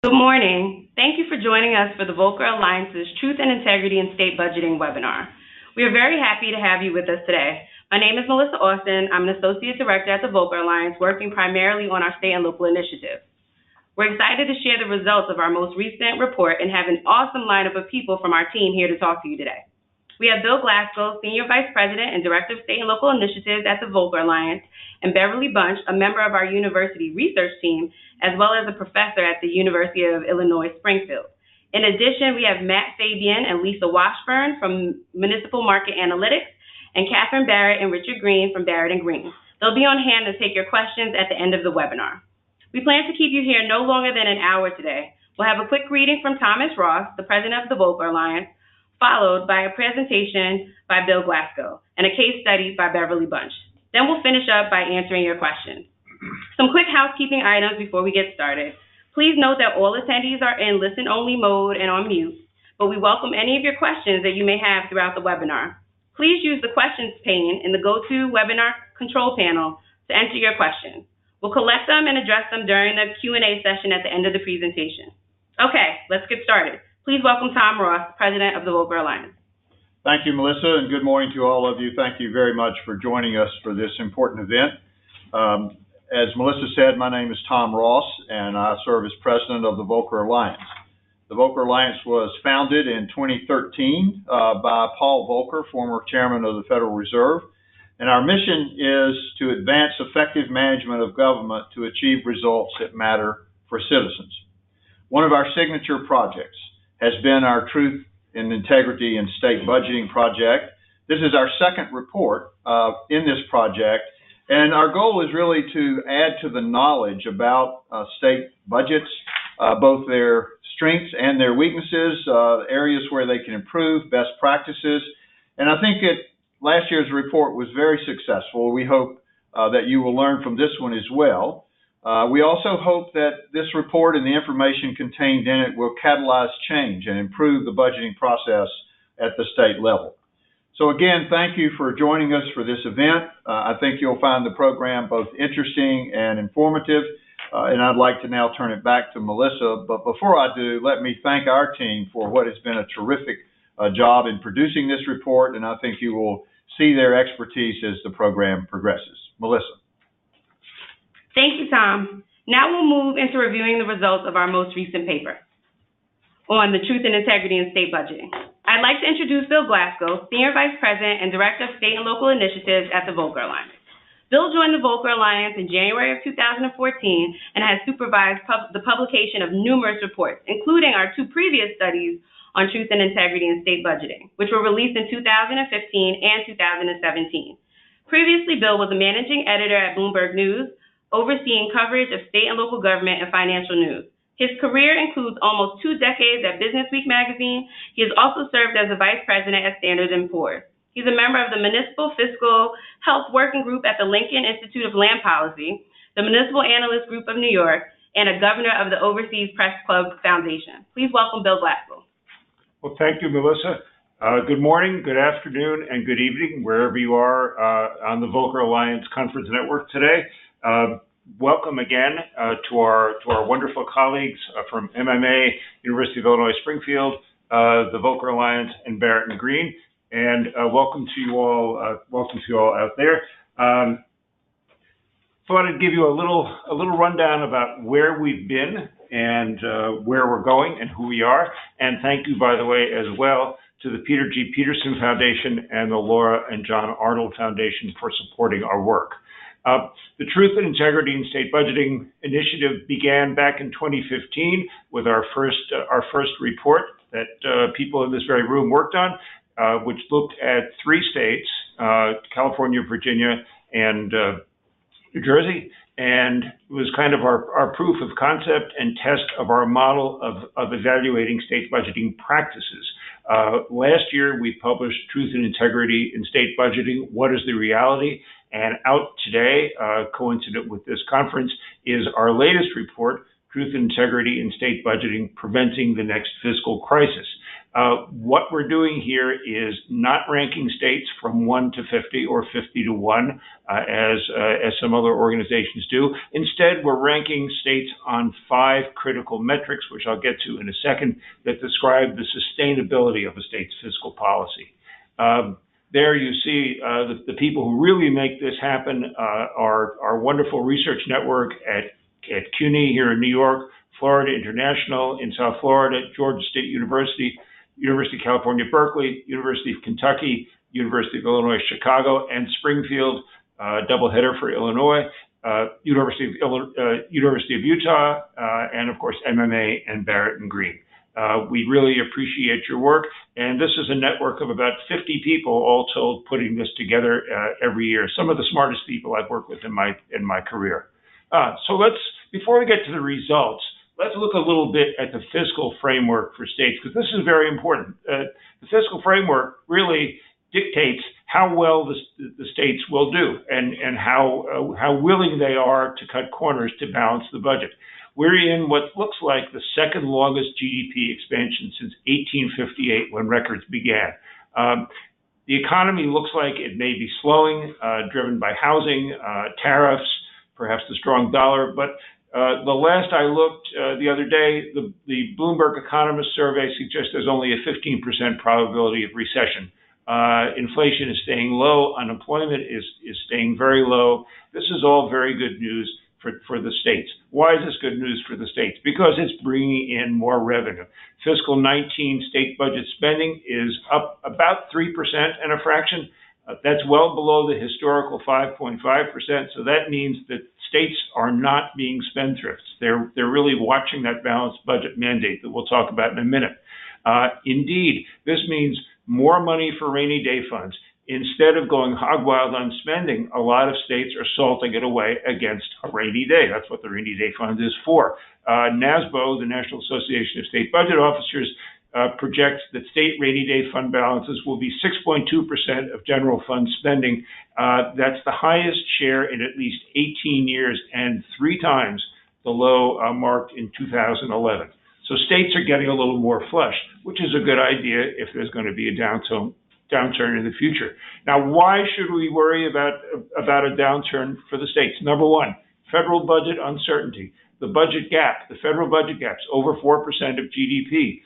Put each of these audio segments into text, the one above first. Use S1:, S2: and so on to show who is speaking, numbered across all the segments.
S1: Good morning. Thank you for joining us for the Volcker Alliance's Truth and Integrity in State Budgeting webinar. We are very happy to have you with us today. My name is Melissa Austin. I'm an Associate Director at the Volcker Alliance, working primarily on our state and local initiatives. We're excited to share the results of our most recent report and have an awesome lineup of people from our team here to talk to you today. We have Bill Glasgow, Senior Vice President and Director of State and Local Initiatives at the Volcker Alliance, and Beverly Bunch, a member of our university research team, as well as a professor at the University of Illinois Springfield. In addition, we have Matt Fabian and Lisa Washburn from Municipal Market Analytics, and Catherine Barrett and Richard Green from Barrett and Green. They'll be on hand to take your questions at the end of the webinar. We plan to keep you here no longer than an hour today. We'll have a quick reading from Thomas Ross, the president of the Volcker Alliance, followed by a presentation by Bill Glasgow and a case study by Beverly Bunch. Then we'll finish up by answering your questions. Some quick housekeeping items before we get started. Please note that all attendees are in listen-only mode and on mute, but we welcome any of your questions that you may have throughout the webinar. Please use the questions pane in the GoToWebinar control panel to enter your questions. We'll collect them and address them during the Q&A session at the end of the presentation. Okay, let's get started. Please welcome Tom Ross, President of the Volcker Alliance.
S2: Thank you, Melissa, and good morning to all of you. Thank you very much for joining us for this important event. As Melissa said, my name is Tom Ross, and I serve as President of the Volcker Alliance. The Volcker Alliance was founded in 2013 by Paul Volcker, former Chairman of the Federal Reserve, and our mission is to advance effective management of government to achieve results that matter for citizens. One of our signature projects has been our Truth and Integrity in State Budgeting project. This is our second report in this project, and our goal is really to add to the knowledge about state budgets, both their strengths and their weaknesses, areas where they can improve, best practices. And I think last year's report was very successful. We hope that you will learn from this one as well. We also hope that this report and the information contained in it will catalyze change and improve the budgeting process at the state level. So again, thank you for joining us for this event. I think you'll find the program both interesting and informative, and I'd like to now turn it back to Melissa. But before I do, let me thank our team for what has been a terrific job in producing this report, and I think you will see their expertise as the program progresses. Melissa.
S1: Thank you, Tom. Now we'll move into reviewing the results of our most recent paper on the Truth and Integrity in State Budgeting. I'd like to introduce Bill Glasgow, Senior Vice President and Director of State and Local Initiatives at the Volcker Alliance. Bill joined the Volcker Alliance in January of 2014 and has supervised the publication of numerous reports, including our two previous studies on Truth and Integrity in State Budgeting, which were released in 2015 and 2017. Previously, Bill was a managing editor at Bloomberg News, overseeing coverage of state and local government and financial news. His career includes almost 2 decades at Businessweek magazine. He has also served as a vice president at Standard & Poor's. He's a member of the Municipal Fiscal Health Working Group at the Lincoln Institute of Land Policy, the Municipal Analyst Group of New York, and a governor of the Overseas Press Club Foundation. Please welcome Bill Glasgow.
S3: Well, thank you, Melissa. Good morning, good afternoon, and good evening, wherever you are on the Volcker Alliance Conference Network today. Welcome again to our wonderful colleagues from MMA, University of Illinois Springfield, the Volcker Alliance, and Barrett and Green, and welcome to you all. Out there. Thought I'd give you a little rundown about where we've been and where we're going and who we are. And thank you, by the way, as well to the Peter G. Peterson Foundation and the Laura and John Arnold Foundation for supporting our work. The Truth and Integrity in State Budgeting initiative began back in 2015 with our first report that people in this very room worked on, which looked at 3 states, California, Virginia, and New Jersey, and it was kind of our proof of concept and test of our model of evaluating state budgeting practices. Last year, we published Truth and Integrity in State Budgeting, What is the Reality? And out today, coincident with this conference, is our latest report, Truth and Integrity in State Budgeting, Preventing the Next Fiscal Crisis. What we're doing here is not ranking states from 1 to 50 or 50 to 1, as some other organizations do. Instead, we're ranking states on 5 critical metrics, which I'll get to in a second, that describe the sustainability of a state's fiscal policy. There you see the people who really make this happen, our wonderful research network at CUNY here in New York, Florida International in South Florida, Georgia State University, University of California, Berkeley, University of Kentucky, University of Illinois, Chicago, and Springfield, doubleheader for Illinois, University of Utah, and of course MMA and Barrett and Green. We really appreciate your work, and this is a network of about 50 people, all told, putting this together every year. Some of the smartest people I've worked with in my career. So before we get to the results, let's look a little bit at the fiscal framework for states, because this is very important. The fiscal framework really dictates how well the states will do and how willing they are to cut corners to balance the budget. We're in what looks like the second longest GDP expansion since 1858, when records began. The economy looks like it may be slowing, driven by housing, tariffs, perhaps the strong dollar, but the last I looked the other day, the Bloomberg Economist survey suggests there's only a 15% probability of recession. Inflation is staying low. Unemployment is staying very low. This is all very good news for the states. Why is this good news for the states? Because it's bringing in more revenue. Fiscal 19 state budget spending is up about 3% and a fraction. That's well below the historical 5.5%. So that means that states are not being spendthrifts. They're really watching that balanced budget mandate that we'll talk about in a minute. Indeed, this means more money for rainy day funds. Instead of going hog wild on spending, a lot of states are salting it away against a rainy day. That's what the rainy day fund is for. NASBO, the National Association of State Budget Officers, projects that state rainy day fund balances will be 6.2% of general fund spending. That's the highest share in at least 18 years and 3 times the low marked in 2011. So states are getting a little more flush, which is a good idea if there's going to be a downturn in the future. Now, why should we worry about a downturn for the states? Number one, federal budget uncertainty. The budget gap, the federal budget gap's over 4% of GDP.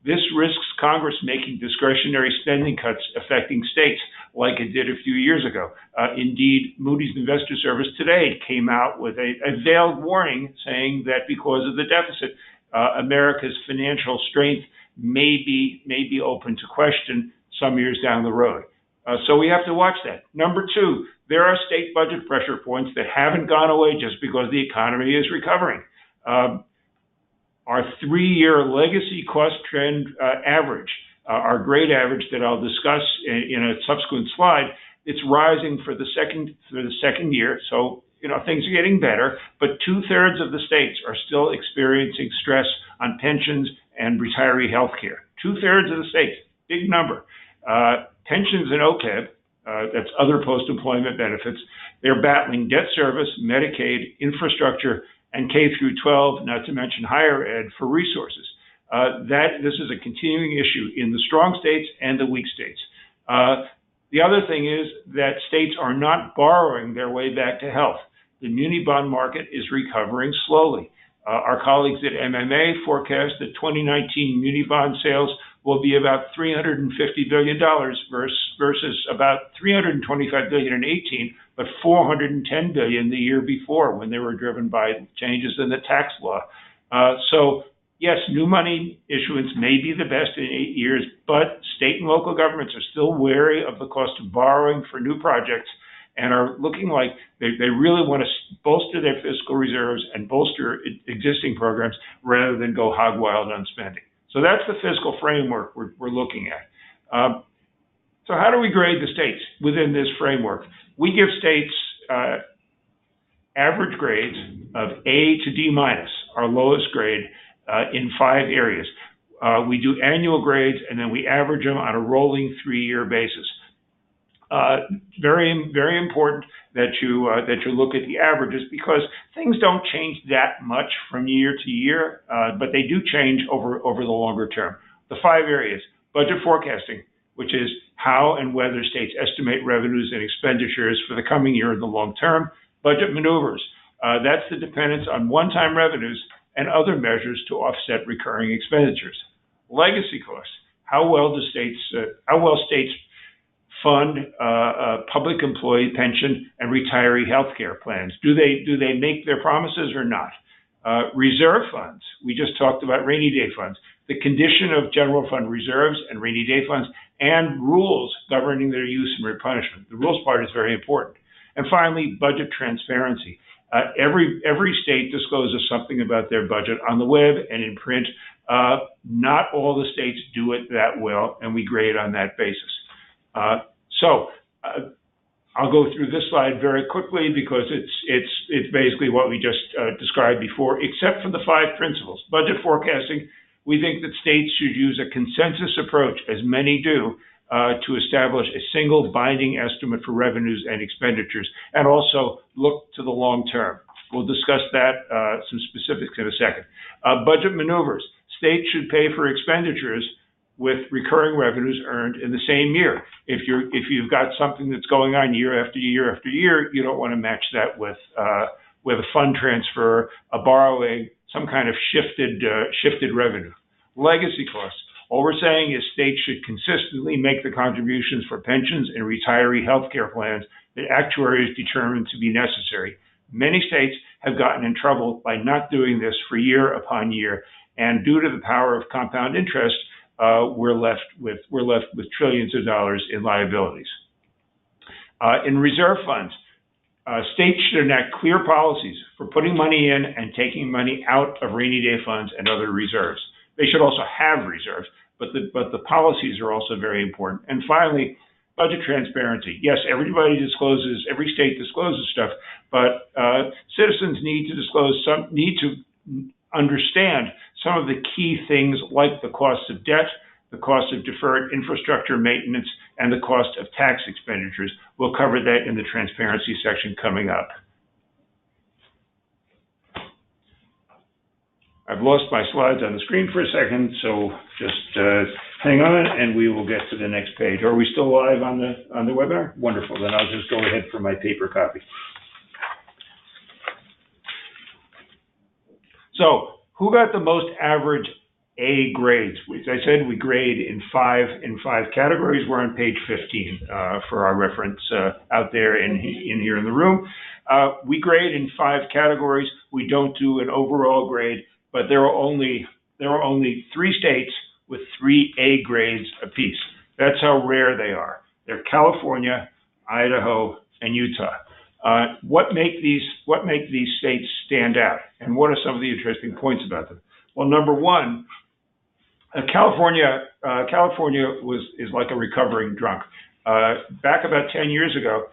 S3: This risks Congress making discretionary spending cuts affecting states like it did a few years ago. Indeed, Moody's Investor Service today came out with a veiled warning saying that because of the deficit, America's financial strength may be open to question some years down the road. So we have to watch that. Number two, there are state budget pressure points that haven't gone away just because the economy is recovering. Our 3-year legacy cost trend average, our grade average that I'll discuss in a subsequent slide, it's rising for the second year. So, things are getting better, but 2/3 of the states are still experiencing stress on pensions and retiree health care. 2/3 of the states, big number. Pensions and OPEB, that's other post-employment benefits, they're battling debt service, Medicaid, infrastructure, and K through 12, not to mention higher ed, for resources. This is a continuing issue in the strong states and the weak states. The other thing is that states are not borrowing their way back to health. The muni bond market is recovering slowly. Our colleagues at MMA forecast that 2019 muni bond sales will be about $350 billion versus about $325 billion in 18, but $410 billion the year before when they were driven by changes in the tax law. So yes, new money issuance may be the best in 8 years, but state and local governments are still wary of the cost of borrowing for new projects and are looking like they really want to bolster their fiscal reserves and bolster existing programs rather than go hog wild on spending. So that's the fiscal framework we're looking at. So how do we grade the states within this framework? We give states average grades of A to D minus, our lowest grade, in 5 areas. We do annual grades and then we average them on a rolling 3-year basis. Very, very important that you look at the averages because things don't change that much from year to year, but they do change over the longer term. The 5 areas: budget forecasting, which is how and whether states estimate revenues and expenditures for the coming year in the long term. Budget maneuvers, that's the dependence on one-time revenues and other measures to offset recurring expenditures. Legacy costs, how well states fund public employee pension and retiree health care plans. Do they make their promises or not? Reserve funds, we just talked about rainy day funds. The condition of general fund reserves and rainy day funds, and rules governing their use and replenishment. The rules part is very important. And finally, budget transparency. Every state discloses something about their budget on the web and in print. Not all the states do it that well, and we grade on that basis. I'll go through this slide very quickly because it's basically what we just described before, except for the 5 principles. Budget forecasting, we think that states should use a consensus approach, as many do, to establish a single binding estimate for revenues and expenditures, and also look to the long term. We'll discuss that, some specifics in a second. Budget maneuvers, states should pay for expenditures with recurring revenues earned in the same year. If you've got something that's going on year after year after year, you don't want to match that with a fund transfer, a borrowing, some kind of shifted revenue. Legacy costs. All we're saying is states should consistently make the contributions for pensions and retiree health care plans that actuaries determine to be necessary. Many states have gotten in trouble by not doing this for year upon year, and due to the power of compound interest, we're left with trillions of dollars in liabilities. In reserve funds, states should enact clear policies for putting money in and taking money out of rainy day funds and other reserves. They should also have reserves, but the policies are also very important. And finally, budget transparency. Yes, every state discloses stuff, but citizens need to understand some of the key things like the cost of debt, the cost of deferred infrastructure maintenance, and the cost of tax expenditures. We'll cover that in the transparency section coming up. I've lost my slides on the screen for a second, so just hang on and we will get to the next page. Are we still live on the webinar? Wonderful, then I'll just go ahead for my paper copy. So, who got the most average A grades? As I said, we grade in five categories. We're on page 15 for our reference out there in here in the room. We grade in 5 categories. We don't do an overall grade, but there are only 3 states with 3 A grades apiece. That's how rare they are. They're California, Idaho, and Utah. What make these states stand out, and what are some of the interesting points about them? Well, number one, California is like a recovering drunk. Back about 10 years ago,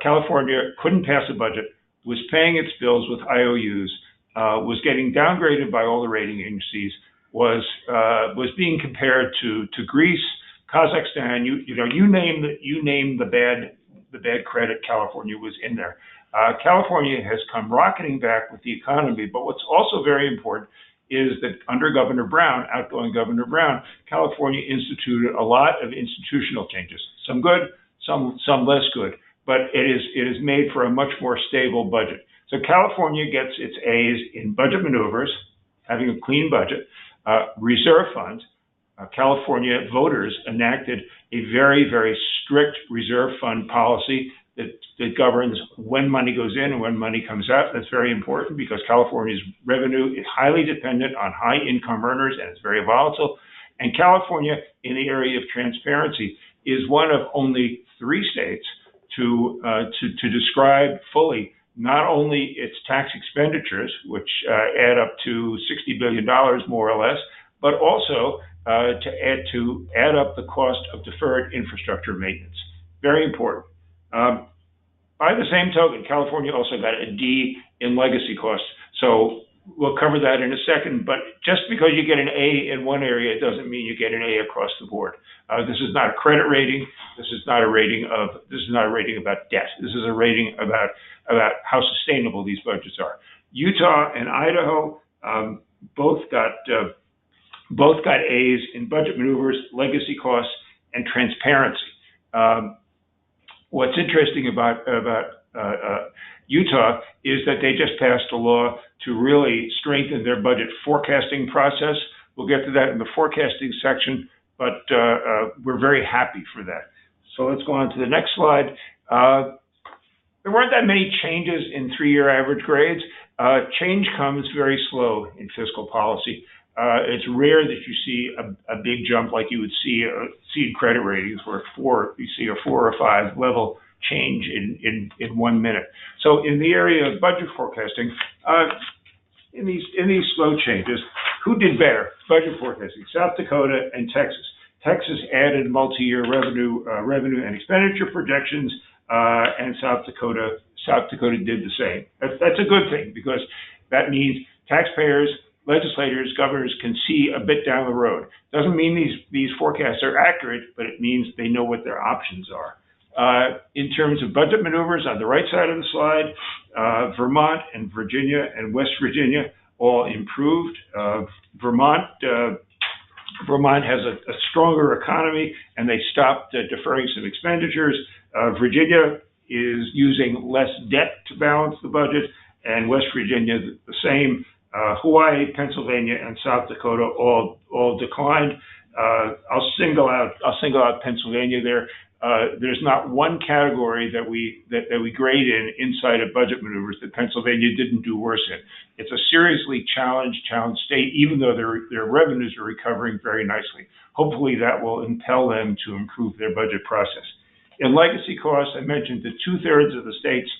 S3: California couldn't pass a budget, was paying its bills with IOUs, was getting downgraded by all the rating agencies, was being compared to Greece, Kazakhstan. You name the bad credit. California was in there. California has come rocketing back with the economy, but what's also very important is that under Governor Brown, outgoing Governor Brown, California instituted a lot of institutional changes. Some good, some less good, but it is made for a much more stable budget. So California gets its A's in budget maneuvers, having a clean budget, reserve funds. California voters enacted a very, very strict reserve fund policy that governs when money goes in and when money comes out. That's very important because California's revenue is highly dependent on high income earners and it's very volatile. And California, in the area of transparency, is one of only 3 states to describe fully not only its tax expenditures, which add up to $60 billion more or less, but also to add up the cost of deferred infrastructure maintenance. Very important. By the same token, California also got a D in legacy costs. So we'll cover that in a second, but just because you get an A in one area, it doesn't mean you get an A across the board. This is not a credit rating. This is not a rating about debt. This is a rating about how sustainable these budgets are. Utah and Idaho both got Both got A's in budget maneuvers, legacy costs, and transparency. What's interesting about Utah is that they just passed a law to really strengthen their budget forecasting process. We'll get to that in the forecasting section, but we're very happy for that. So let's go on to the next slide. There weren't that many changes in three-year average grades. Change comes very slow in fiscal policy. It's rare that you see a big jump like you would see in credit ratings, where you see a 4 or 5 level change in 1 minute. So in the area of budget forecasting, in these slow changes, who did better? Budget forecasting: South Dakota and Texas. Texas added multi-year revenue and expenditure projections, and South Dakota did the same. That's a good thing, because that means taxpayers, legislators, governors can see a bit down the road. Doesn't mean these forecasts are accurate, but it means they know what their options are. In terms of budget maneuvers, on the right side of the slide, Vermont and Virginia and West Virginia all improved. Vermont has a stronger economy, and they stopped deferring some expenditures. Virginia is using less debt to balance the budget, and West Virginia the same. Hawaii, Pennsylvania, and South Dakota all declined. I'll single out Pennsylvania there. There's not one category that we grade inside of budget maneuvers that Pennsylvania didn't do worse in. It's a seriously challenged state, even though their revenues are recovering very nicely. Hopefully that will impel them to improve their budget process. In legacy costs, I mentioned that 2/3 of the states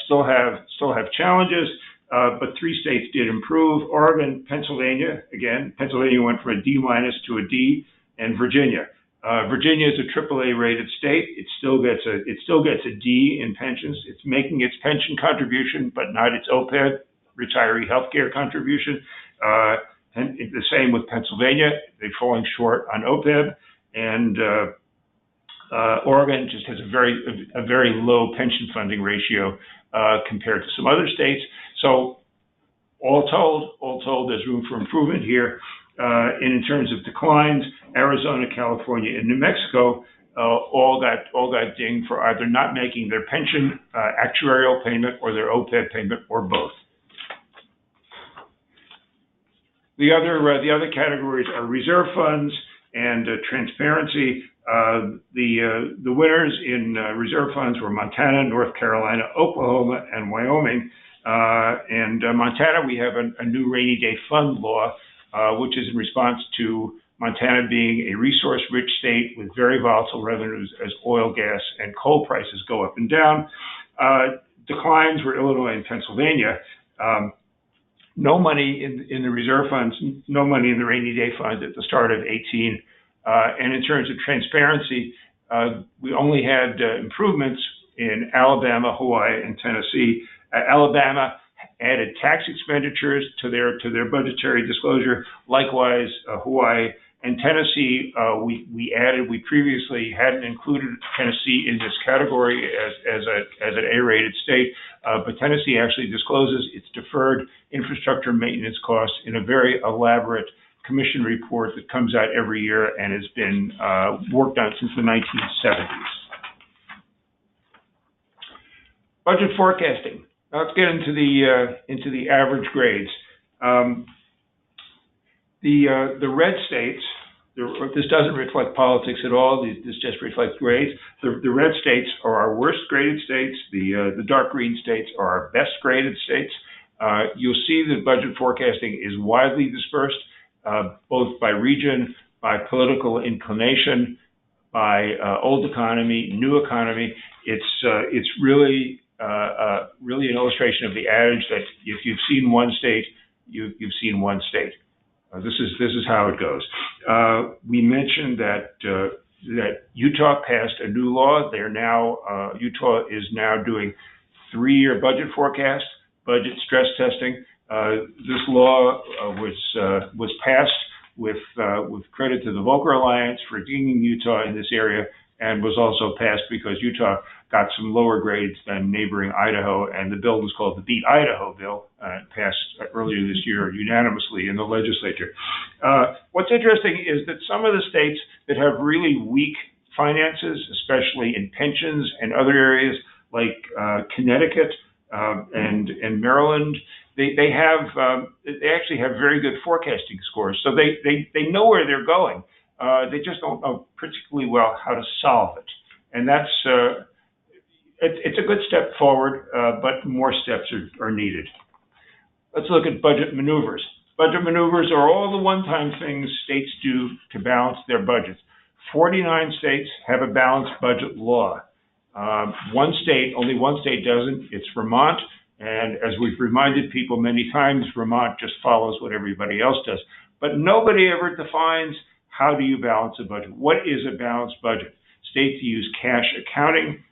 S3: still have challenges, but 3 states did improve: Oregon, Pennsylvania. Again, Pennsylvania went from a D- to a D, and Virginia. Virginia is a AAA rated state. It still gets a D in pensions. It's making its pension contribution, but not its OPEB, retiree health care contribution. And the same with Pennsylvania. They're falling short on OPEB, and Oregon just has a very low pension funding ratio compared to some other states. So all told, there's room for improvement here. And in terms of declines, Arizona, California, and New Mexico all got dinged for either not making their pension actuarial payment or their OPEB payment, or both. The other categories are reserve funds and transparency. The winners in reserve funds were Montana, North Carolina, Oklahoma, and Wyoming. And Montana, we have a new rainy day fund law, which is in response to Montana being a resource-rich state with very volatile revenues as oil, gas, and coal prices go up and down. Declines were Illinois and Pennsylvania. No money in the reserve funds, no money in the rainy day fund at the start of 18. And in terms of transparency, we only had improvements in Alabama, Hawaii, and Tennessee. Alabama added tax expenditures to their budgetary disclosure. Likewise, Hawaii and Tennessee, we previously hadn't included Tennessee in this category as an A-rated state, but Tennessee actually discloses its deferred infrastructure maintenance costs in a very elaborate commission report that comes out every year and has been worked on since the 1970s. Budget forecasting. Now let's get into the average grades. The red states. This doesn't reflect politics at all. This just reflects grades. The red states are our worst graded states. The dark green states are our best graded states. You'll see that budget forecasting is widely dispersed, both by region, by political inclination, by old economy, new economy. It's really an illustration of the adage that if you've seen one state, you've seen one state. This is how it goes. We mentioned that Utah passed a new law. Utah is now doing 3-year budget forecast, budget stress testing. This law was passed with credit to the Volcker Alliance for bringing Utah in this area, and was also passed because Utah got some lower grades than neighboring Idaho, and the bill was called the Beat Idaho Bill, passed earlier this year unanimously in the legislature. What's interesting is that some of the states that have really weak finances, especially in pensions and other areas like Connecticut and Maryland, they actually have very good forecasting scores. So they know where they're going. They just don't know particularly well how to solve it. And that's it's a good step forward, but more steps are needed. Let's look at budget maneuvers. Budget maneuvers are all the one-time things states do to balance their budgets. 49 states have a balanced budget law. Only one state doesn't. It's Vermont. And as we've reminded people many times, Vermont just follows what everybody else does. But nobody ever defines how do you balance a budget. What is a balanced budget? States use cash accounting,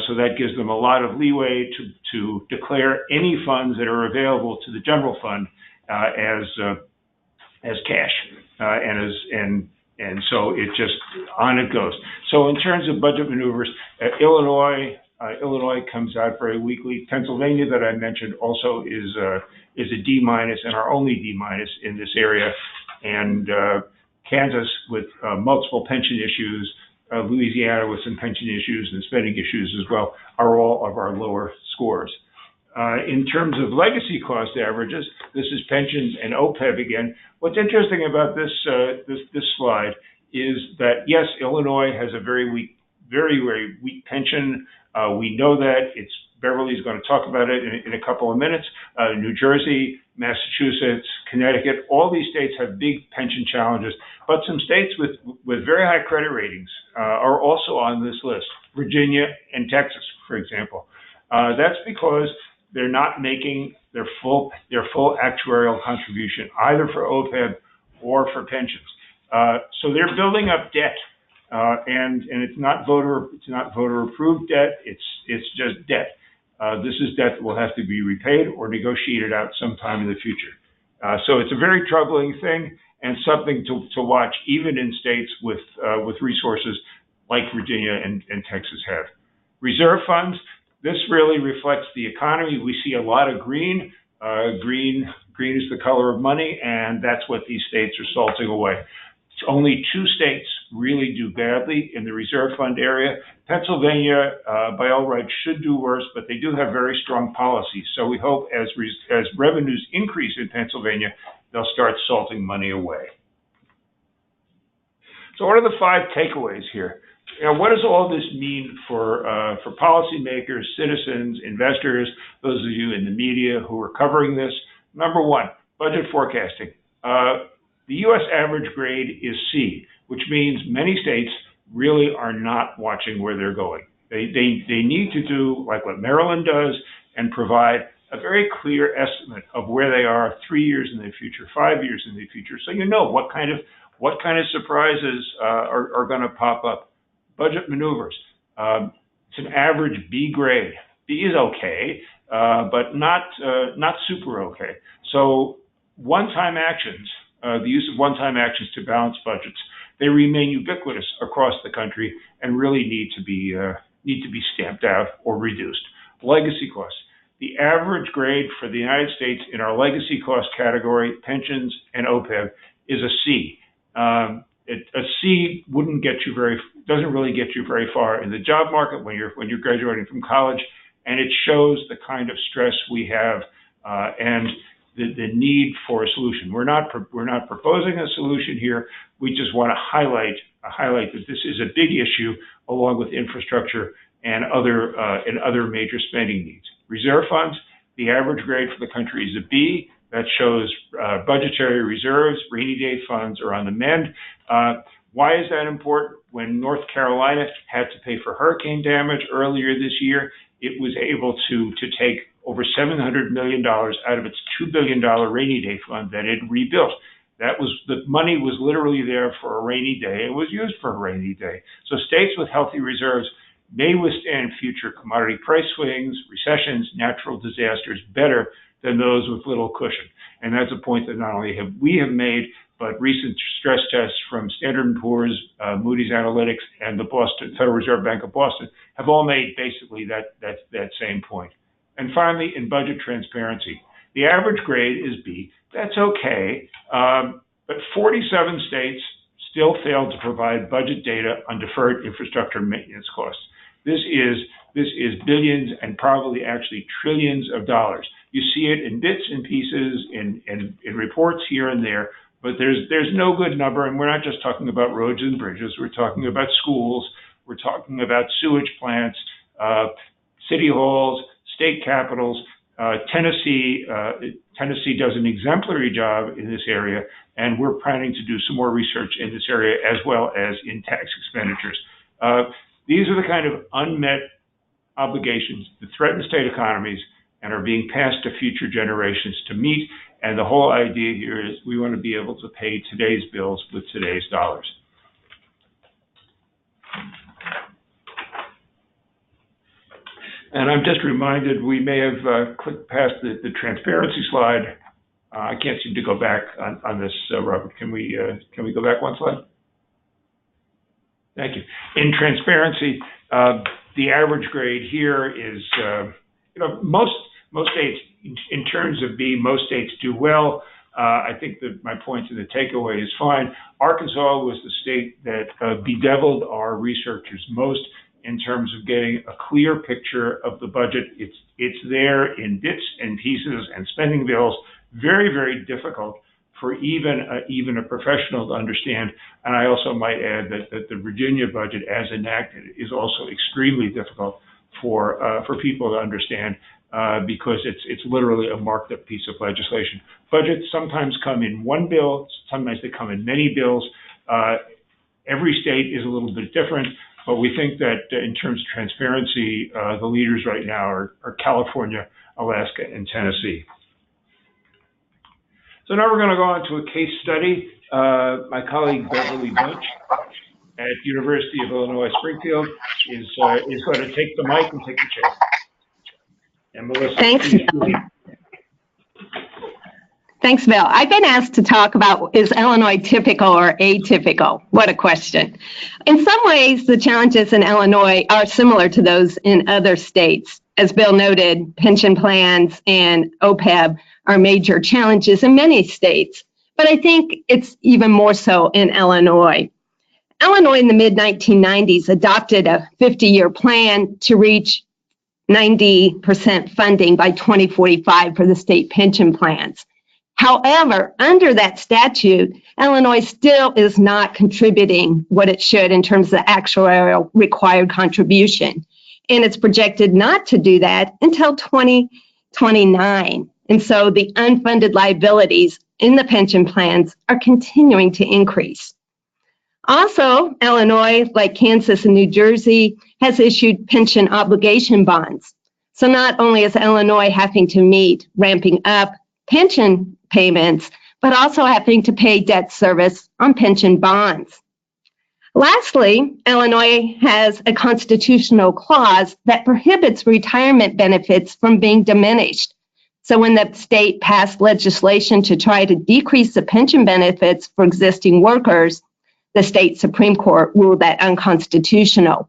S3: so that gives them a lot of leeway to declare any funds that are available to the general fund as cash, and so it just on it goes. So in terms of budget maneuvers, Illinois comes out very weakly. Pennsylvania, that I mentioned, also is a D- and our only D- in this area, and Kansas with multiple pension issues, Louisiana with some pension issues and spending issues as well, are all of our lower scores. In terms of legacy cost averages, this is pensions and OPEB again. What's interesting about this slide is that, yes, Illinois has a very weak pension. We know that. Beverly's going to talk about it in a couple of minutes. New Jersey, Massachusetts, Connecticut, all these states have big pension challenges, but some states with very high credit ratings are also on this list. Virginia and Texas, for example. That's because they're not making their full actuarial contribution either for OPEB or for pensions. So they're building up debt, and it's not voter approved debt. It's just debt. This is debt that will have to be repaid or negotiated out sometime in the future. So it's a very troubling thing and something to watch, even in states with resources like Virginia and Texas have. Reserve funds. This really reflects the economy. We see a lot of green. Green is the color of money, and that's what these states are salting away. Only 2 states really do badly in the reserve fund area. Pennsylvania, by all rights, should do worse, but they do have very strong policies. So we hope as revenues increase in Pennsylvania, they'll start salting money away. So what are the 5 takeaways here? What does all this mean for policymakers, citizens, investors, those of you in the media who are covering this? Number 1, budget forecasting. The U.S. average grade is C, which means many states really are not watching where they're going. They need to do like what Maryland does and provide a very clear estimate of where they are 3 years in the future, 5 years in the future, so you know what kind of surprises are going to pop up. Budget maneuvers. It's an average B grade. B is okay, but not super okay. So one-time actions. The use of one-time actions to balance budgets, they remain ubiquitous across the country and really need to be stamped out or reduced. Legacy costs. The average grade for the United States in our legacy cost category, pensions and OPEB, is a C. A C doesn't really get you very far in the job market when you're graduating from college, and it shows the kind of stress we have and the need for a solution. We're not proposing a solution here. We just want to highlight that this is a big issue, along with infrastructure and other major spending needs. Reserve funds. The average grade for the country is a B. That shows budgetary reserves. Rainy day funds are on the mend. Why is that important? When North Carolina had to pay for hurricane damage earlier this year, it was able to take over $700 million out of its $2 billion rainy day fund that it rebuilt. The money was literally there for a rainy day. It was used for a rainy day. So states with healthy reserves may withstand future commodity price swings, recessions, natural disasters better than those with little cushion. And that's a point that not only have we made, but recent stress tests from Standard & Poor's, Moody's Analytics, and the Federal Reserve Bank of Boston have all made basically that same point. And finally, in budget transparency, the average grade is B. That's okay, but 47 states still failed to provide budget data on deferred infrastructure maintenance costs. This is billions and probably actually trillions of dollars. You see it in bits and pieces, in reports here and there, but there's no good number, and we're not just talking about roads and bridges. We're talking about schools. We're talking about sewage plants, city halls, state capitals. Tennessee does an exemplary job in this area, and we're planning to do some more research in this area as well as in tax expenditures. These are the kind of unmet obligations that threaten state economies and are being passed to future generations to meet. And the whole idea here is we want to be able to pay today's bills with today's dollars. And I'm just reminded we may have clicked past the transparency slide. I can't seem to go back on this, Robert. Can we go back one slide? Thank you. In transparency, the average grade here is, most states, in terms of B, most states do well. I think that my point to the takeaway is fine. Arkansas was the state that bedeviled our researchers most in terms of getting a clear picture of the budget. It's there in bits and pieces and spending bills. Very, very difficult for even a professional to understand. And I also might add that the Virginia budget, as enacted, is also extremely difficult for people to understand because it's literally a marked up piece of legislation. Budgets sometimes come in one bill, sometimes they come in many bills. Every state is a little bit different, but we think that in terms of transparency, the leaders right now are California, Alaska, and Tennessee. So now we're going to go on to a case study. My colleague Beverly Bunch at University of Illinois Springfield is going to take the mic and take the chair. And Melissa,
S4: thanks, Bill. Thanks, Bill. I've been asked to talk about, is Illinois typical or atypical? What a question. In some ways, the challenges in Illinois are similar to those in other states. As Bill noted, pension plans and OPEB are major challenges in many states, but I think it's even more so in Illinois. Illinois in the mid-1990s adopted a 50-year plan to reach 90% funding by 2045 for the state pension plans. However, under that statute, Illinois still is not contributing what it should in terms of the actuarial required contribution. And it's projected not to do that until 2029. And so the unfunded liabilities in the pension plans are continuing to increase. Also, Illinois, like Kansas and New Jersey, has issued pension obligation bonds. So not only is Illinois having to meet ramping up pension payments, but also having to pay debt service on pension bonds. Lastly, Illinois has a constitutional clause that prohibits retirement benefits from being diminished. So when the state passed legislation to try to decrease the pension benefits for existing workers, the state Supreme Court ruled that unconstitutional.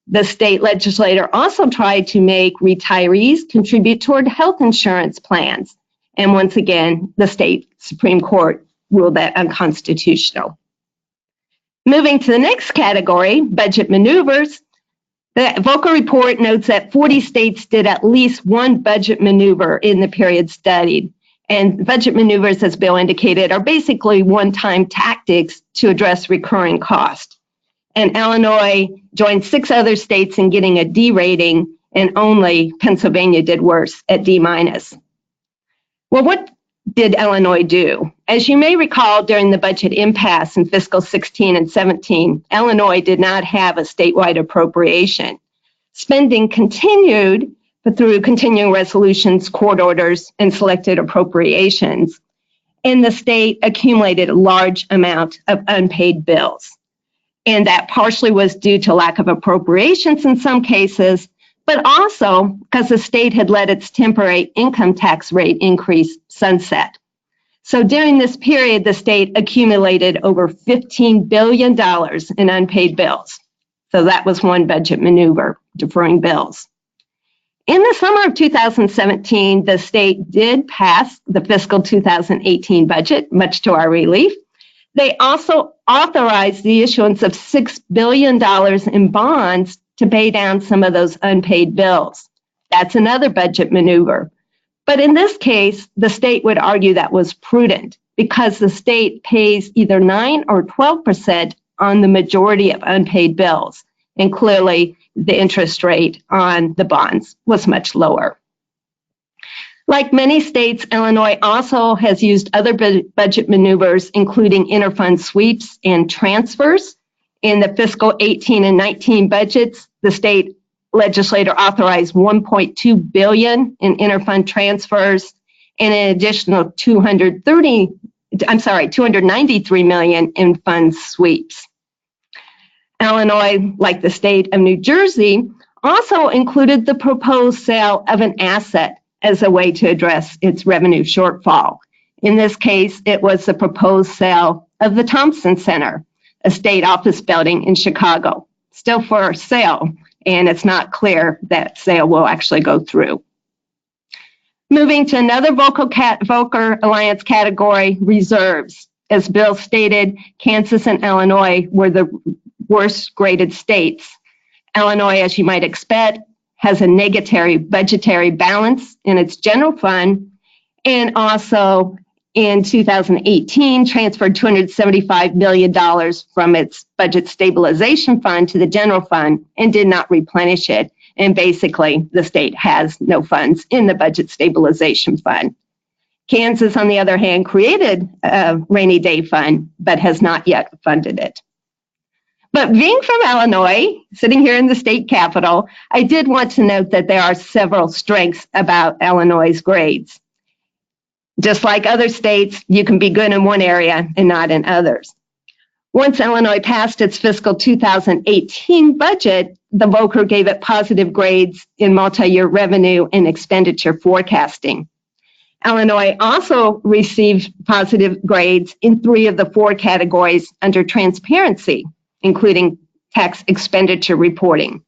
S4: The state legislator also tried to make retirees contribute toward health insurance plans. And once again, the state Supreme Court ruled that unconstitutional. Moving to the next category, budget maneuvers, the Volcker report notes that 40 states did at least one budget maneuver in the period studied. And budget maneuvers, as Bill indicated, are basically one-time tactics to address recurring cost. And Illinois joined 6 other states in getting a D rating, and only Pennsylvania did worse at D-. Well, what did Illinois do? As you may recall, during the budget impasse in fiscal 16 and 17, Illinois did not have a statewide appropriation. Spending continued, but through continuing resolutions, court orders, and selected appropriations. And the state accumulated a large amount of unpaid bills. And that partially was due to lack of appropriations in some cases, but also because the state had let its temporary income tax rate increase sunset. So during this period, the state accumulated over $15 billion in unpaid bills. So that was one budget maneuver, deferring bills. In the summer of 2017, the state did pass the fiscal 2018 budget, much to our relief. They also authorized the issuance of $6 billion in bonds to pay down some of those unpaid bills. That's another budget maneuver. But in this case, the state would argue that was prudent because the state pays either 9 or 12% on the majority of unpaid bills. And clearly, the interest rate on the bonds was much lower. Like many states, Illinois also has used other budget maneuvers, including interfund sweeps and transfers. In the fiscal 18 and 19 budgets, the state legislature authorized $1.2 billion in interfund transfers and an additional $293 million in fund sweeps. Illinois, like the state of New Jersey, also included the proposed sale of an asset as a way to address its revenue shortfall. In this case, it was the proposed sale of the Thompson Center, a state office building in Chicago, still for sale, and it's not clear that sale will actually go through. Moving to another Volcker Alliance category, reserves. As Bill stated, Kansas and Illinois were the worst graded states. Illinois, as you might expect, has a negative budgetary balance in its general fund, and also in 2018 transferred $275 million from its budget stabilization fund to the general fund and did not replenish it. And basically, the state has no funds in the budget stabilization fund. Kansas, on the other hand, created a rainy day fund, but has not yet funded it. But being from Illinois, sitting here in the state capitol, I did want to note that there are several strengths about Illinois' grades. Just like other states, you can be good in one area and not in others. Once Illinois passed its fiscal 2018 budget, the Volcker gave it positive grades in multi-year revenue and expenditure forecasting. Illinois also received positive grades in 3 of the 4 categories under transparency, including tax expenditure reporting.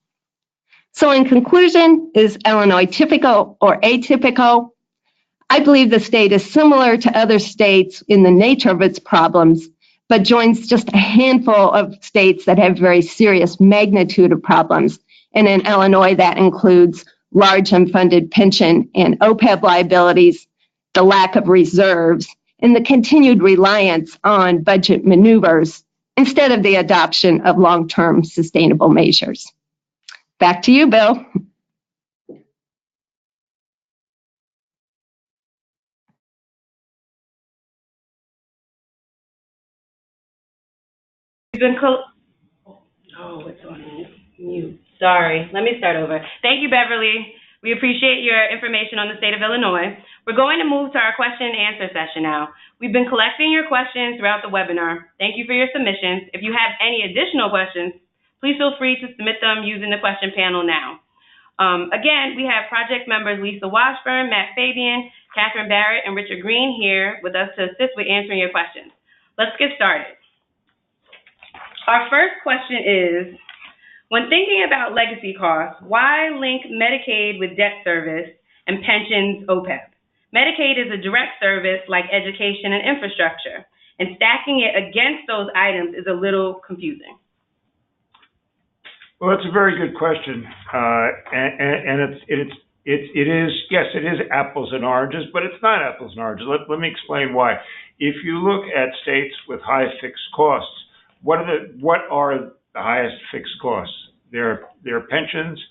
S4: So in conclusion, is Illinois typical or atypical? I believe the state is similar to other states in the nature of its problems, but joins just a handful of states that have very serious magnitude of problems. And in Illinois, that includes large unfunded pension and OPEB liabilities, the lack of reserves, and the continued reliance on budget maneuvers instead of the adoption of long-term sustainable measures. Back to you, Bill.
S1: It's on mute. Sorry. Let me start over. Thank you, Beverly. We appreciate your information on the state of Illinois. We're going to move to our question and answer session now. We've been collecting your questions throughout the webinar. Thank you for your submissions. If you have any additional questions, please feel free to submit them using the question panel now. Again, we have project members Lisa Washburn, Matt Fabian, Catherine Barrett, and Richard Green here with us to assist with answering your questions. Let's get started. Our first question is, when thinking about legacy costs, why link Medicaid with debt service and pensions OPEB? Medicaid is a direct service like education and infrastructure, and stacking it against those items is a little confusing.
S3: Well, that's a very good question, and it is apples and oranges, but it's not apples and oranges. Let me explain why. If you look at states with high fixed costs, what are the highest fixed costs? They're pensions,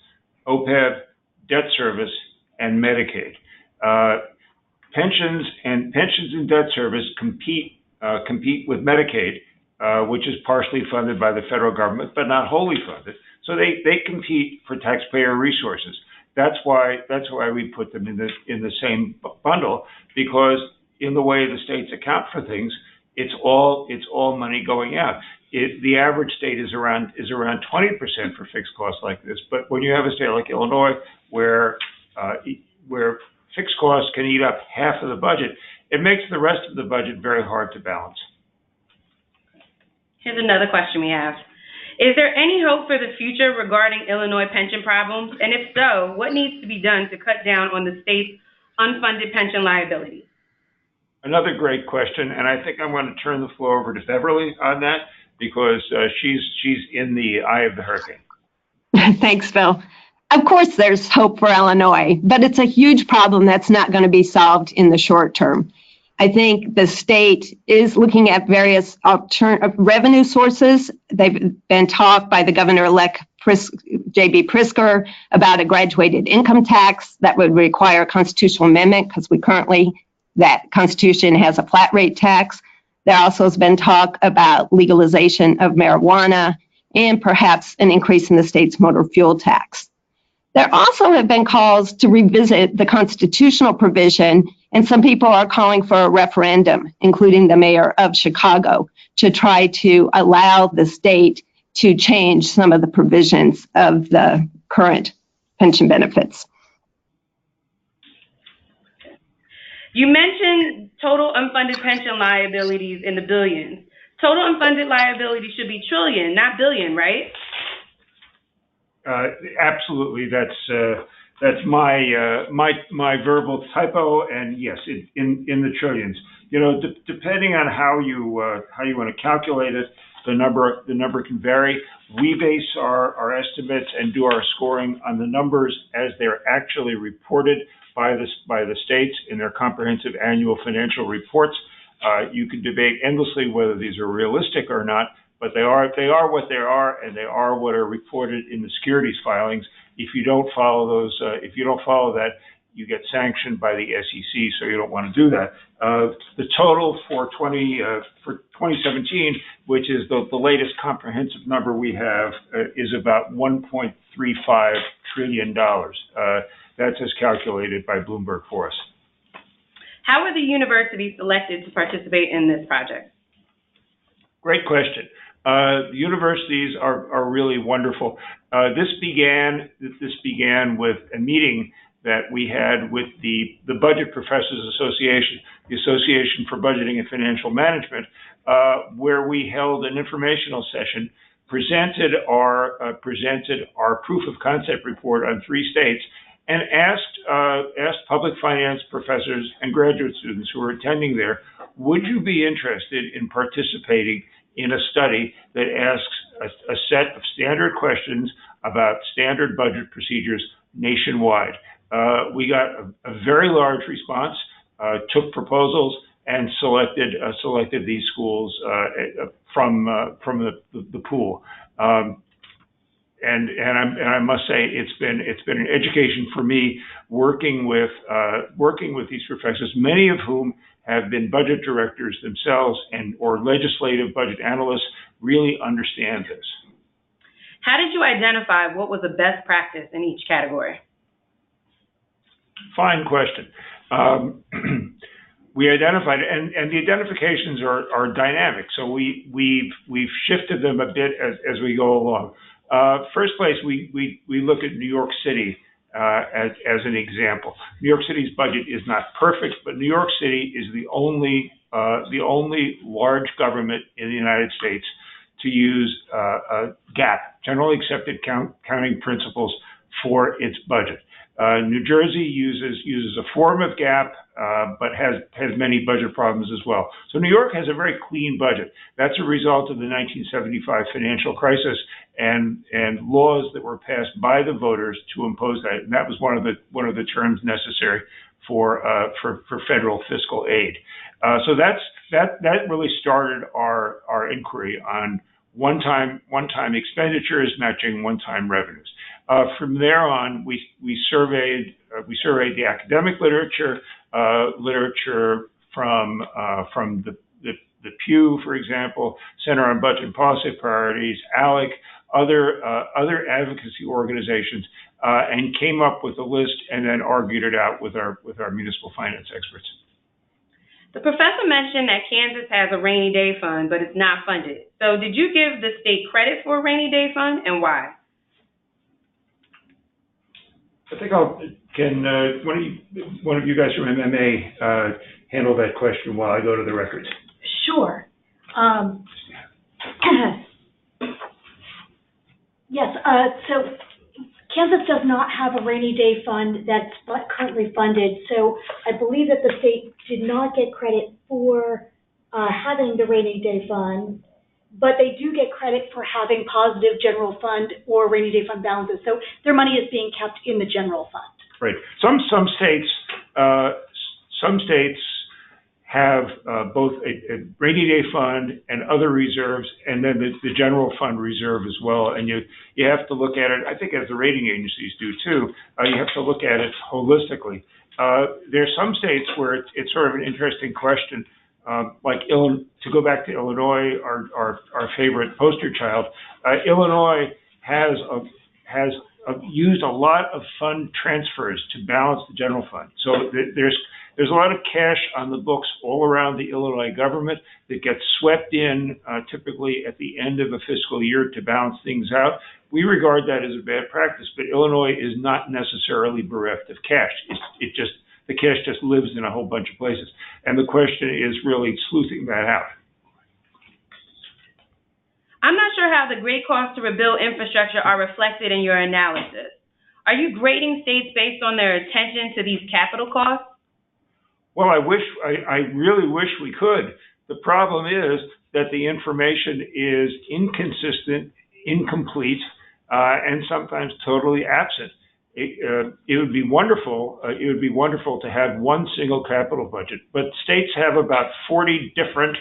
S3: OPEB, debt service, and Medicaid. Pensions and debt service compete with Medicaid, which is partially funded by the federal government, but not wholly funded. So they compete for taxpayer resources. That's why we put them in the same bundle, because in the way the states account for things, it's all money going out. The average state is around 20% for fixed costs like this. But when you have a state like Illinois, where fixed costs can eat up half of the budget, it makes the rest of the budget very hard to balance.
S1: Here's another question we have. Is there any hope for the future regarding Illinois pension problems? And if so, what needs to be done to cut down on the state's unfunded pension liabilities?
S3: Another great question, and I think I'm going to turn the floor over to Beverly on that because she's in the eye of the hurricane.
S4: Thanks, Phil. Of course, there's hope for Illinois, but it's a huge problem that's not going to be solved in the short term. I think the state is looking at various revenue sources. They've been talked by the governor-elect J.B. Pritzker about a graduated income tax that would require a constitutional amendment because that Constitution has a flat rate tax. There also has been talk about legalization of marijuana and perhaps an increase in the state's motor fuel tax. There also have been calls to revisit the constitutional provision, and some people are calling for a referendum, including the mayor of Chicago, to try to allow the state to change some of the provisions of the current pension benefits.
S1: You mentioned total unfunded pension liabilities in the billions. Total unfunded liabilities should be trillion, not billion, right?
S3: Absolutely, that's my verbal typo, and yes, in the trillions. You know, depending on how you want to calculate it, the number can vary. We base our estimates and do our scoring on the numbers as they're actually reported by the states in their comprehensive annual financial reports. You can debate endlessly whether these are realistic or not, but they are what they are, and they are what are reported in the securities filings. If you don't follow those, if you don't follow that, you get sanctioned by the SEC, so you don't want to do that. The total for 2017, which is the latest comprehensive number we have, is about $1.35 trillion. That's as calculated by Bloomberg for us.
S1: How were the universities selected to participate in this project?
S3: Great question. The universities are really wonderful. This began with a meeting that we had with the Budget Professors Association, the Association for Budgeting and Financial Management, where we held an informational session, presented our proof of concept report on 3 states, and asked public finance professors and graduate students who were attending there, would you be interested in participating in a study that asks a set of standard questions about standard budget procedures nationwide? We got a very large response, took proposals, and selected these schools from the pool. And I must say it's been an education for me working with these professors, many of whom have been budget directors themselves or legislative budget analysts, really understand this.
S1: How did you identify what was the best practice in each category?
S3: Fine question. We identified, and the identifications are dynamic, so we've shifted them a bit as we go along. First place, we look at New York City as an example. New York City's budget is not perfect, but New York City is the only large government in the United States to use GAAP, generally accepted accounting principles, for its budget. New Jersey uses a form of GAAP, but has many budget problems as well. So New York has a very clean budget. That's a result of the 1975 financial crisis and laws that were passed by the voters to impose that. And that was one of the terms necessary for federal fiscal aid. So that really started our inquiry on one-time expenditures matching one-time revenues. From there on, we surveyed the academic literature from the Pew, for example, Center on Budget and Policy Priorities, ALEC, other advocacy organizations, and came up with a list and then argued it out with our municipal finance experts.
S1: The professor mentioned that Kansas has a rainy day fund, but it's not funded. So did you give the state credit for a rainy day fund, and why?
S3: I think I'll Can one of you guys from MMA handle that question while I go to the records?
S5: Sure. Yes, so Kansas does not have a rainy day fund that's currently funded, so I believe that the state did not get credit for having the rainy day fund, but they do get credit for having positive general fund or rainy day fund balances. So their money is being kept in the general fund.
S3: Right. Some states have both a rainy day fund and other reserves, and then the general fund reserve as well. And you have to look at it, I think, as the rating agencies do too. You have to look at it holistically. There are some states where it's sort of an interesting question. Like to go back to Illinois, our favorite poster child, Illinois has used a lot of fund transfers to balance the general fund. So there's a lot of cash on the books all around the Illinois government that gets swept in typically at the end of a fiscal year to balance things out. We regard that as a bad practice, but Illinois is not necessarily bereft of cash. The cash just lives in a whole bunch of places. And the question is really sleuthing that out.
S1: I'm not sure how the great costs to rebuild infrastructure are reflected in your analysis. Are you grading states based on their attention to these capital costs?
S3: Well, I really wish we could. The problem is that the information is inconsistent, incomplete, and sometimes totally absent. It would be wonderful. It would be wonderful to have one single capital budget, but states have about 40 different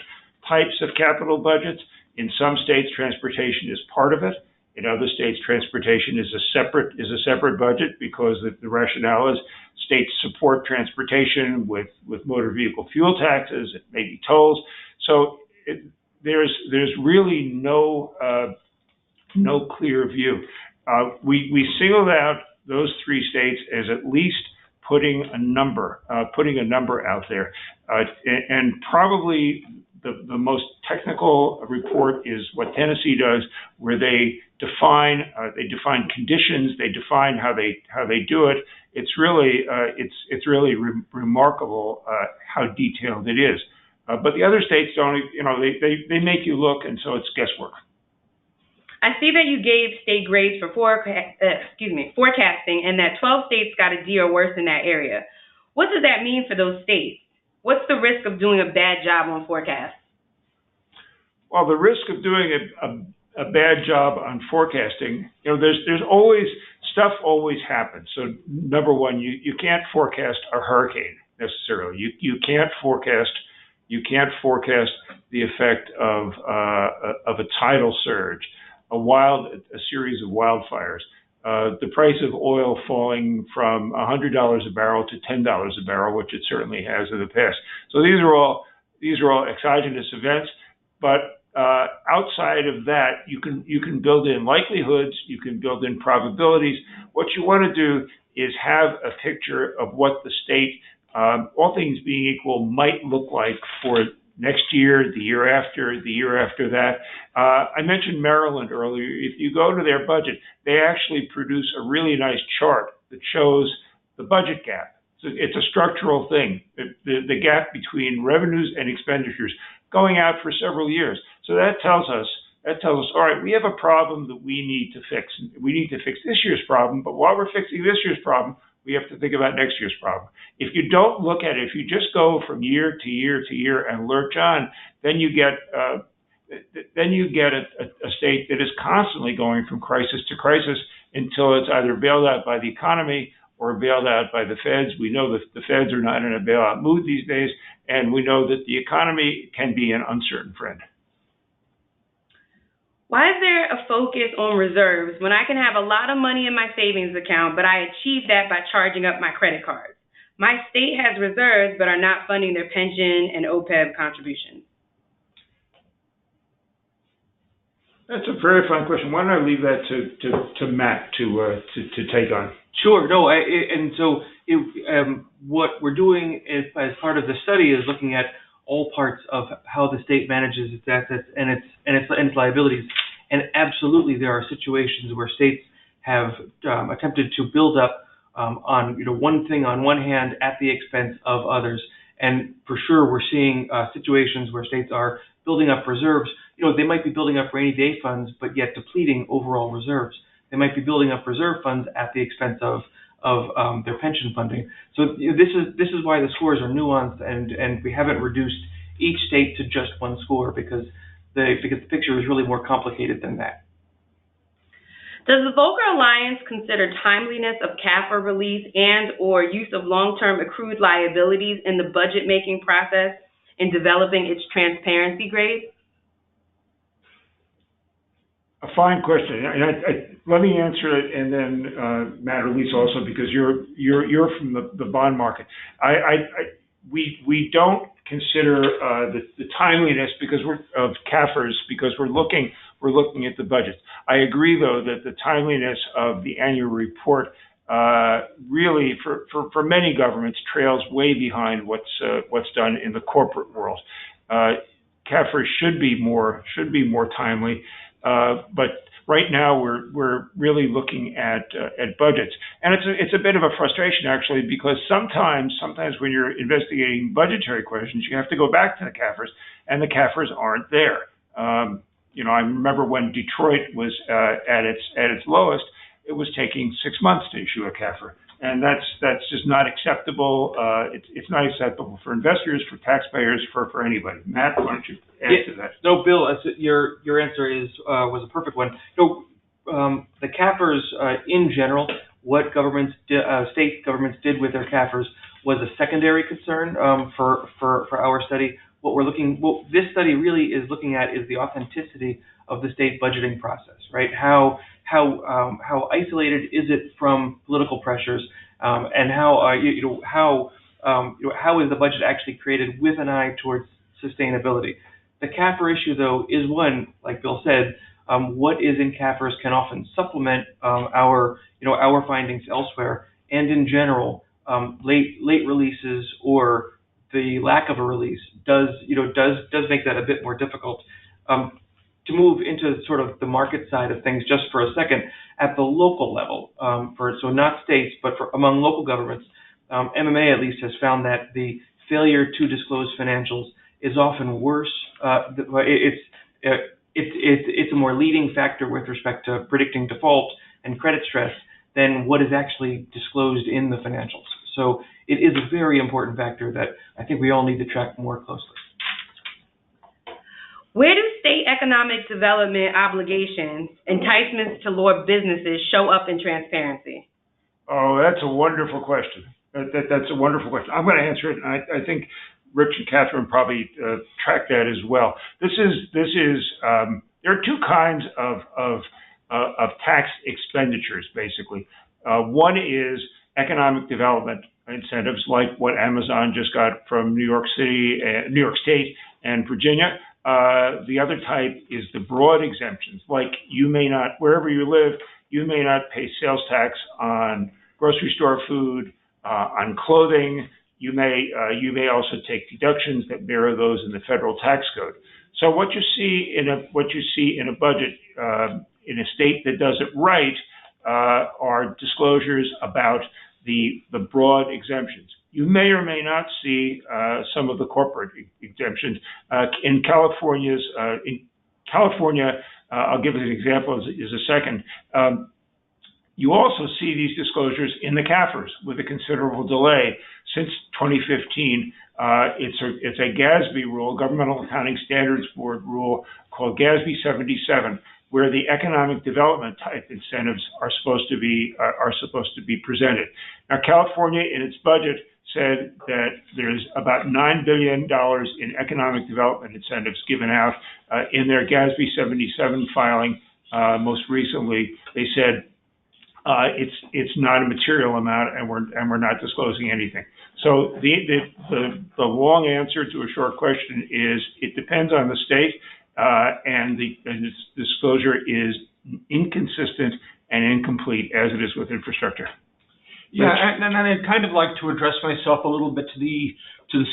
S3: types of capital budgets. In some states, transportation is part of it. In other states, transportation is a separate budget because the rationale is states support transportation with motor vehicle fuel taxes, maybe tolls. So there's really no clear view. We singled out those three states as at least putting a number out there, and probably the most technical report is what Tennessee does, where they define conditions, they define how they do it. It's really remarkable how detailed it is. But the other states don't. They make you look, and so it's guesswork.
S1: I see that you gave state grades for forecasting, and that 12 states got a D or worse in that area. What does that mean for those states? What's the risk of doing a bad job on forecasts?
S3: Well, the risk of doing a bad job on forecasting, there's always stuff always happens. So number one, you can't forecast a hurricane necessarily. You can't forecast the effect of a tidal surge, a series of wildfires, the price of oil falling from $100 a barrel to $10 a barrel, which it certainly has in the past. So these are all exogenous events, but outside of that, you can build in likelihoods, you can build in probabilities. What you want to do is have a picture of what the state, all things being equal, might look like for next year, the year after that. I mentioned Maryland earlier. If you go to their budget, they actually produce a really nice chart that shows the budget gap. So it's a structural thing, the gap between revenues and expenditures going out for several years. So that tells us, all right, we have a problem that we need to fix. We need to fix this year's problem, but while we're fixing this year's problem, we have to think about next year's problem. If you don't look at it, if you just go from year to year to year and lurch on, then you get a state that is constantly going from crisis to crisis until it's either bailed out by the economy or bailed out by the feds. We know that the feds are not in a bailout mood these days, and we know that the economy can be an uncertain friend.
S1: Why is there a focus on reserves when I can have a lot of money in my savings account, but I achieve that by charging up my credit cards? My state has reserves, but are not funding their pension and OPEB contributions.
S3: That's a very fine question. Why don't I leave that to Matt to take on?
S6: Sure. No. What we're doing as part of the study is looking at all parts of how the state manages its assets and its liabilities. And absolutely, there are situations where states have attempted to build up on one thing on one hand at the expense of others. And for sure, we're seeing situations where states are building up reserves. They might be building up rainy day funds, but yet depleting overall reserves. They might be building up reserve funds at the expense of their pension funding. So this is why the scores are nuanced, and we haven't reduced each state to just one score because the picture is really more complicated than that.
S1: Does the Volcker Alliance consider timeliness of CAFR release and/or use of long-term accrued liabilities in the budget-making process in developing its transparency grade?
S3: A fine question, and let me answer it, and then Matt or Lisa also, because you're from the bond market. We don't consider the timeliness of CAFRs because we're looking at the budget. I agree, though, that the timeliness of the annual report really, for many governments, trails way behind what's done in the corporate world. CAFRs should be more timely, but right now we're really looking at budgets, and it's a bit of a frustration actually, because sometimes when you're investigating budgetary questions, you have to go back to the CAFRs, and the CAFRs aren't there. I remember when Detroit was at its lowest, it was taking 6 months to issue a CAFR, and that's just not acceptable. It's not acceptable for investors, for taxpayers, for anybody. Matt, why don't you add to that?
S6: No, Bill, your answer was a perfect one. The CAFRs in general, what state governments did with their CAFRs was a secondary concern for our study. What this study really is looking at is the authenticity of the state budgeting process, right? How isolated is it from political pressures, and how is the budget actually created with an eye towards sustainability? The CAFR issue, though, is one, like Bill said, what is in CAFRs can often supplement our findings elsewhere, and in general, late releases or the lack of a release does make that a bit more difficult. To move into sort of the market side of things just for a second, at the local level, so not states, but among local governments, MMA at least has found that the failure to disclose financials is often worse. It's a more leading factor with respect to predicting default and credit stress than what is actually disclosed in the financials. So it is a very important factor that I think we all need to track more closely.
S1: Where do state economic development obligations, enticements to lure businesses show up in transparency?
S3: Oh, that's a wonderful question. That's a wonderful question. I'm going to answer it, and I think Rich and Catherine probably track that as well. This is there are two kinds of tax expenditures, basically. One is economic development incentives, like what Amazon just got from New York State and Virginia. The other type is the broad exemptions, like you may not, wherever you live, you may not pay sales tax on grocery store food, on clothing. You may also take deductions that mirror those in the federal tax code. So what you see in a budget in a state that does it right are disclosures about the broad exemptions. You may or may not see some of the corporate exemptions. In California, I'll give an example is a second. You also see these disclosures in the CAFRs with a considerable delay. Since 2015, it's a GASB rule, Governmental Accounting Standards Board rule, called GASB 77, where the economic development type incentives are supposed to be presented. Now, California, in its budget, said that there's about $9 billion in economic development incentives given out in their GASB 77 filing. Most recently, they said it's not a material amount, and we're not disclosing anything. So the long answer to a short question is it depends on the state, and the disclosure is inconsistent and incomplete as it is with infrastructure.
S7: Yeah, and I'd kind of like to address myself a little bit to the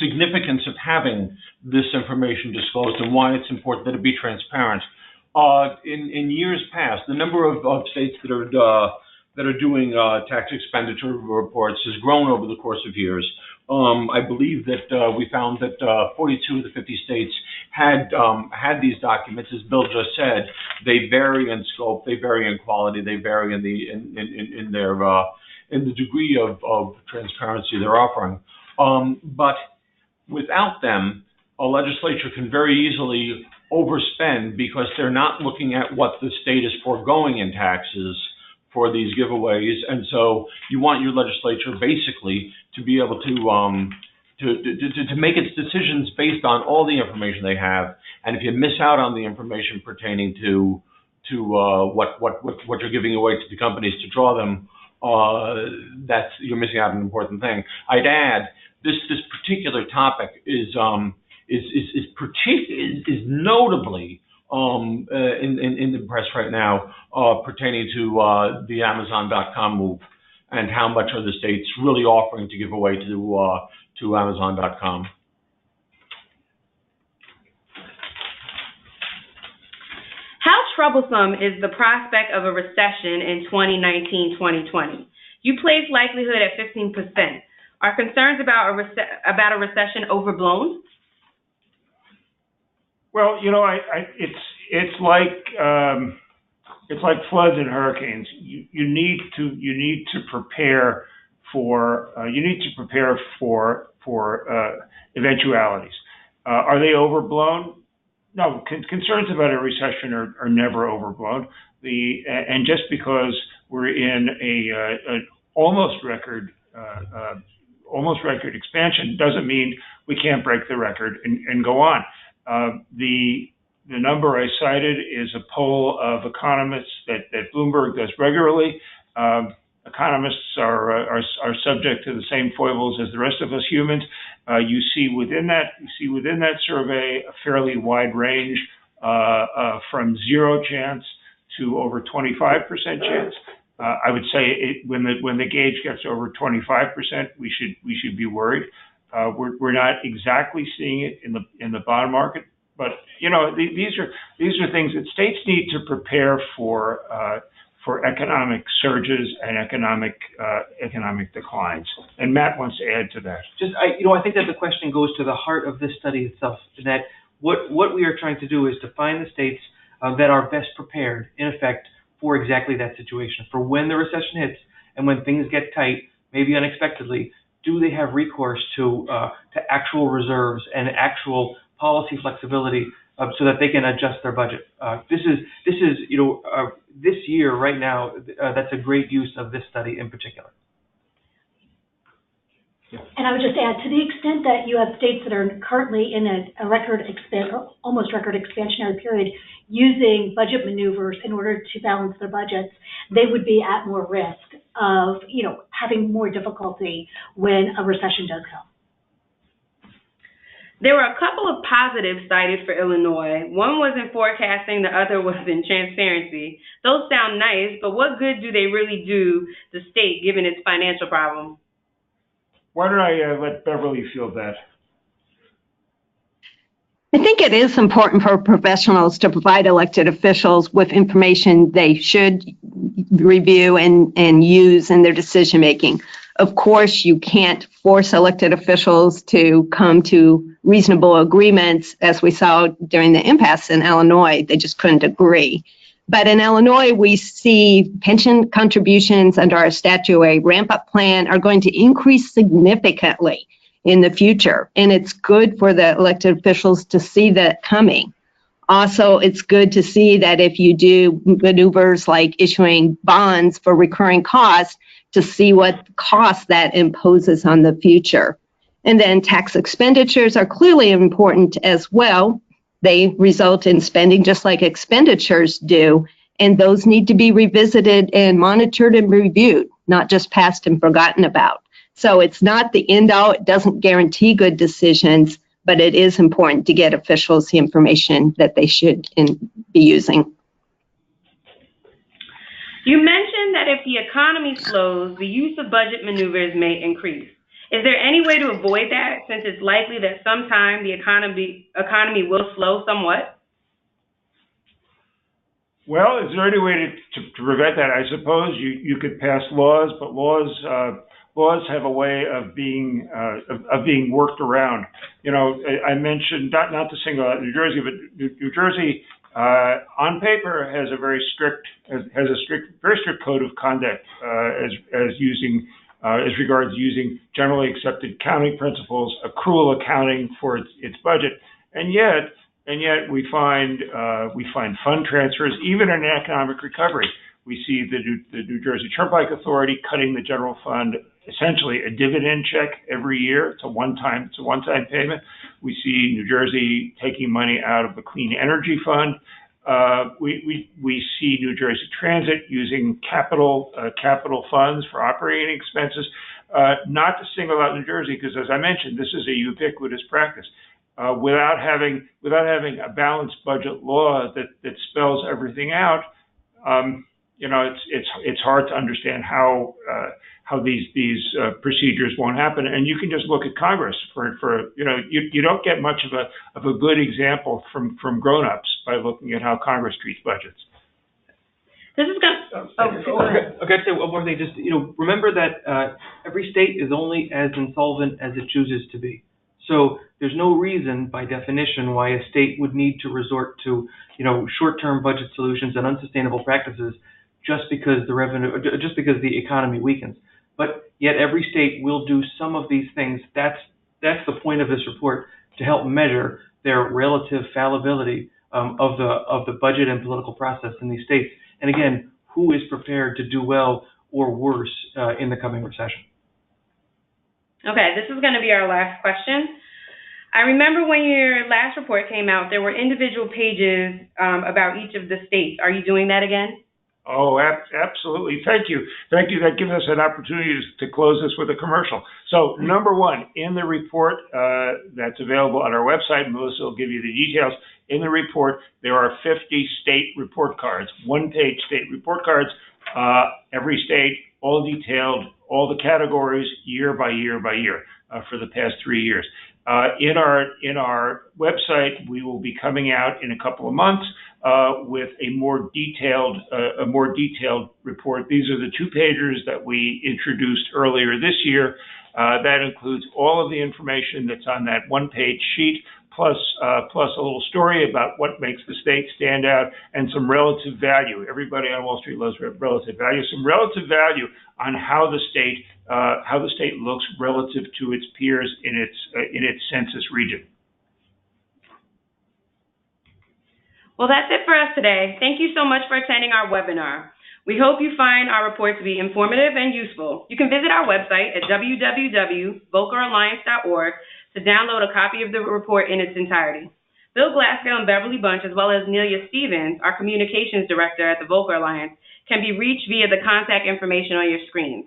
S7: significance of having this information disclosed and why it's important that it be transparent. In years past, the number of states that that are doing tax expenditure reports has grown over the course of years. I believe that we found that 42 of the 50 states had these documents. As Bill just said, they vary in scope, they vary in quality, they vary in the degree of transparency they're offering. But without them, a legislature can very easily overspend because they're not looking at what the state is foregoing in taxes for these giveaways, and so you want your legislature basically to be able to make its decisions based on all the information they have. And if you miss out on the information pertaining to what you're giving away to the companies to draw them, you're missing out on an important thing. I'd add this particular topic is notably in the press right now pertaining to the Amazon.com move and how much are the states really offering to give away to Amazon.com.
S1: How troublesome is the prospect of a recession in 2019-2020? You place likelihood at 15%. Are concerns about a recession overblown?
S3: Well, it's like floods and hurricanes. You need to prepare for eventualities. Are they overblown? No, concerns about a recession are never overblown. And just because we're in a almost record expansion doesn't mean we can't break the record and go on. The number I cited is a poll of economists that Bloomberg does regularly. Economists are subject to the same foibles as the rest of us humans. You see within that survey a fairly wide range from 0 chance to over 25% chance. I would say when the gauge gets over 25%, we should be worried. We're not exactly seeing it in the bond market, but these are things that states need to prepare for economic surges and economic declines. And Matt wants to add to that.
S6: I think that the question goes to the heart of this study itself. That what we are trying to do is to find the states that are best prepared, in effect, for exactly that situation, for when the recession hits and when things get tight, maybe unexpectedly. Do they have recourse to actual reserves and actual policy flexibility so that they can adjust their budget? This year right now, that's a great use of this study in particular.
S5: And I would just add, to the extent that you have states that are currently in almost record expansionary period using budget maneuvers in order to balance their budgets, they would be at more risk of, having more difficulty when a recession does come.
S1: There were a couple of positives cited for Illinois. One was in forecasting, the other was in transparency. Those sound nice, but what good do they really do the state given its financial problem?
S3: Why don't I let Beverly field that?
S4: I think it is important for professionals to provide elected officials with information they should review and use in their decision making. Of course, you can't force elected officials to come to reasonable agreements, as we saw during the impasse in Illinois. They just couldn't agree. But in Illinois, we see pension contributions under our statutory ramp-up plan are going to increase significantly in the future. And it's good for the elected officials to see that coming. Also, it's good to see that if you do maneuvers like issuing bonds for recurring costs, to see what cost that imposes on the future. And then tax expenditures are clearly important as well. They result in spending just like expenditures do, and those need to be revisited and monitored and reviewed, not just passed and forgotten about. So it's not the end all. It doesn't guarantee good decisions, but it is important to get officials the information that they should be using.
S1: You mentioned that if the economy slows, the use of budget maneuvers may increase. Is there any way to avoid that, since it's likely that sometime the economy will slow somewhat?
S3: Well, is there any way to prevent that? I suppose you could pass laws, but laws have a way of being worked around. You know, I mentioned not to single out New Jersey, but New Jersey on paper has a very strict code of conduct as regards using generally accepted accounting principles, accrual accounting for its budget, and yet we find fund transfers even in economic recovery. We see the New Jersey Turnpike Authority cutting the general fund, essentially a dividend check every year. It's a one-time payment. We see New Jersey taking money out of the Clean Energy Fund. We see New Jersey Transit using capital funds for operating expenses. Not to single out New Jersey, because as I mentioned, this is a ubiquitous practice. Without having a balanced budget law that spells everything out, it's hard to understand how these procedures won't happen. And you can just look at Congress you don't get much of a good example from grown-ups by looking at how Congress treats budgets.
S1: This is
S6: Okay, I'd say one more thing. Just, remember that every state is only as insolvent as it chooses to be. So there's no reason, by definition, why a state would need to resort to, short-term budget solutions and unsustainable practices just because the economy weakens. But yet every state will do some of these things. That's the point of this report, to help measure their relative fallibility of the budget and political process in these states. And again, who is prepared to do well or worse in the coming recession?
S1: Okay, this is going to be our last question. I remember when your last report came out, there were individual pages about each of the states. Are you doing that again?
S3: Oh, absolutely. Thank you. Thank you. That gives us an opportunity to close this with a commercial. So, number one, in the report that's available on our website, Melissa will give you the details. In the report, there are 50 state report cards, one-page state report cards, every state, all detailed, all the categories, year by year by year, for the past 3 years. In our website, we will be coming out in a couple of months with a more detailed report. These are the 2-pagers that we introduced earlier this year. That includes all of the information that's on that 1-page sheet, plus a little story about what makes the state stand out, and some relative value. Everybody on Wall Street loves relative value. Some relative value on how the state looks relative to its peers in its census region.
S1: Well, that's it for us today. Thank you so much for attending our webinar. We hope you find our report to be informative and useful. You can visit our website at www.volckeralliance.org to download a copy of the report in its entirety. Bill Glasgow and Beverly Bunch, as well as Nelia Stevens, our communications director at the Volcker Alliance, can be reached via the contact information on your screen.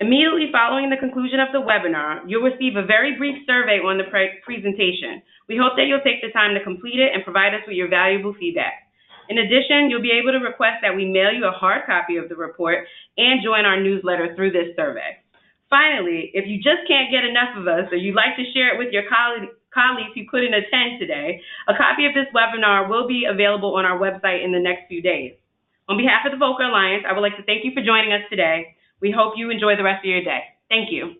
S1: Immediately following the conclusion of the webinar, you'll receive a very brief survey on the presentation. We hope that you'll take the time to complete it and provide us with your valuable feedback. In addition, you'll be able to request that we mail you a hard copy of the report and join our newsletter through this survey. Finally, if you just can't get enough of us or you'd like to share it with your colleagues who couldn't attend today, a copy of this webinar will be available on our website in the next few days. On behalf of the Volcker Alliance, I would like to thank you for joining us today. We hope you enjoy the rest of your day. Thank you.